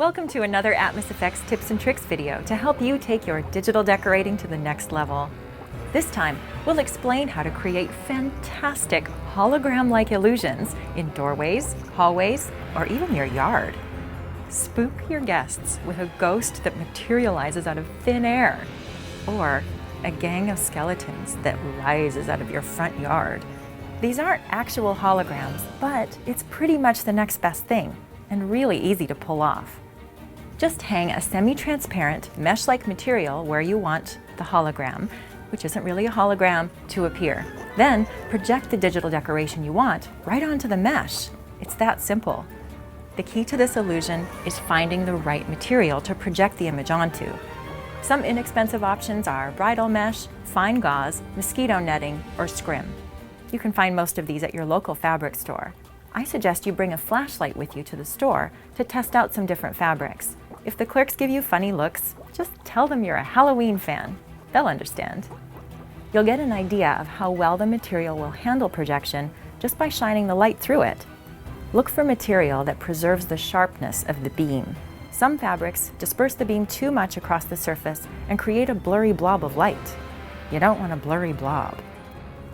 Welcome to another Atmos Effects tips and tricks video to help you take your digital decorating to the next level. This time, we'll explain how to create fantastic hologram-like illusions in doorways, hallways, or even your yard. Spook your guests with a ghost that materializes out of thin air, or a gang of skeletons that rises out of your front yard. These aren't actual holograms, but it's pretty much the next best thing, and really easy to pull off. Just hang a semi-transparent, mesh-like material where you want the hologram, which isn't really a hologram, to appear. Then project the digital decoration you want right onto the mesh. It's that simple. The key to this illusion is finding the right material to project the image onto. Some inexpensive options are bridal mesh, fine gauze, mosquito netting, or scrim. You can find most of these at your local fabric store. I suggest you bring a flashlight with you to the store to test out some different fabrics. If the clerks give you funny looks, just tell them you're a Halloween fan. They'll understand. You'll get an idea of how well the material will handle projection just by shining the light through it. Look for material that preserves the sharpness of the beam. Some fabrics disperse the beam too much across the surface and create a blurry blob of light. You don't want a blurry blob.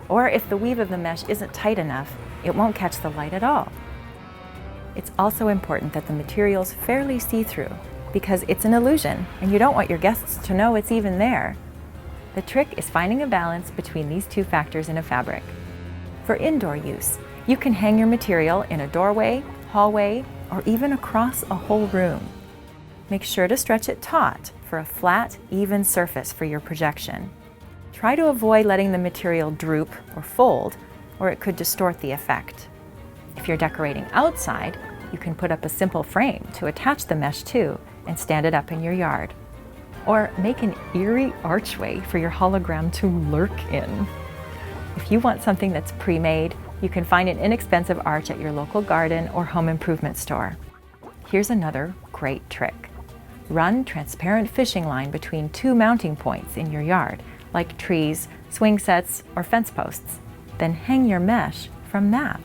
Or if the weave of the mesh isn't tight enough, it won't catch the light at all. It's also important that the material's fairly see-through, because it's an illusion and you don't want your guests to know it's even there. The trick is finding a balance between these two factors in a fabric. For indoor use, you can hang your material in a doorway, hallway, or even across a whole room. Make sure to stretch it taut for a flat, even surface for your projection. Try to avoid letting the material droop or fold, or it could distort the effect. If you're decorating outside, you can put up a simple frame to attach the mesh to and stand it up in your yard. Or make an eerie archway for your hologram to lurk in. If you want something that's pre-made, you can find an inexpensive arch at your local garden or home improvement store. Here's another great trick. Run transparent fishing line between two mounting points in your yard, like trees, swing sets, or fence posts. Then hang your mesh from that.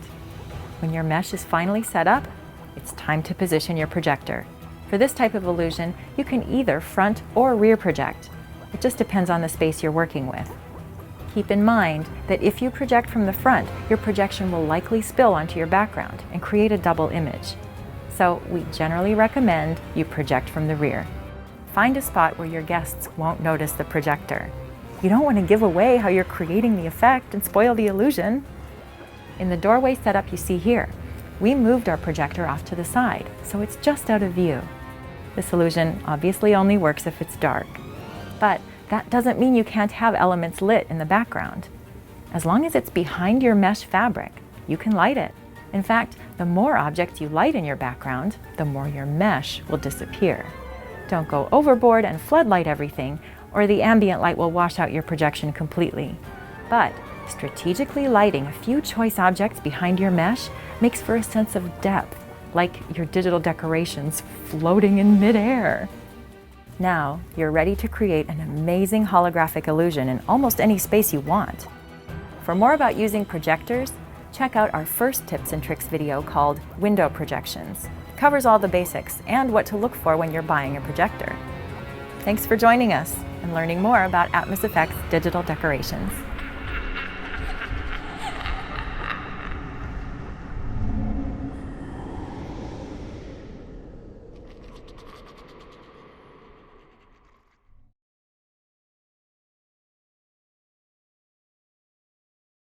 When your mesh is finally set up, it's time to position your projector. For this type of illusion, you can either front or rear project. It just depends on the space you're working with. Keep in mind that if you project from the front, your projection will likely spill onto your background and create a double image. So we generally recommend you project from the rear. Find a spot where your guests won't notice the projector. You don't want to give away how you're creating the effect and spoil the illusion. In the doorway setup you see here, we moved our projector off to the side, so it's just out of view. This illusion obviously only works if it's dark. But that doesn't mean you can't have elements lit in the background. As long as it's behind your mesh fabric, you can light it. In fact, the more objects you light in your background, the more your mesh will disappear. Don't go overboard and floodlight everything, or the ambient light will wash out your projection completely. But strategically lighting a few choice objects behind your mesh makes for a sense of depth, like your digital decorations floating in midair. Now, you're ready to create an amazing holographic illusion in almost any space you want. For more about using projectors, check out our first tips and tricks video called Window Projections. It covers all the basics and what to look for when you're buying a projector. Thanks for joining us and learning more about Atmos Effects digital decorations.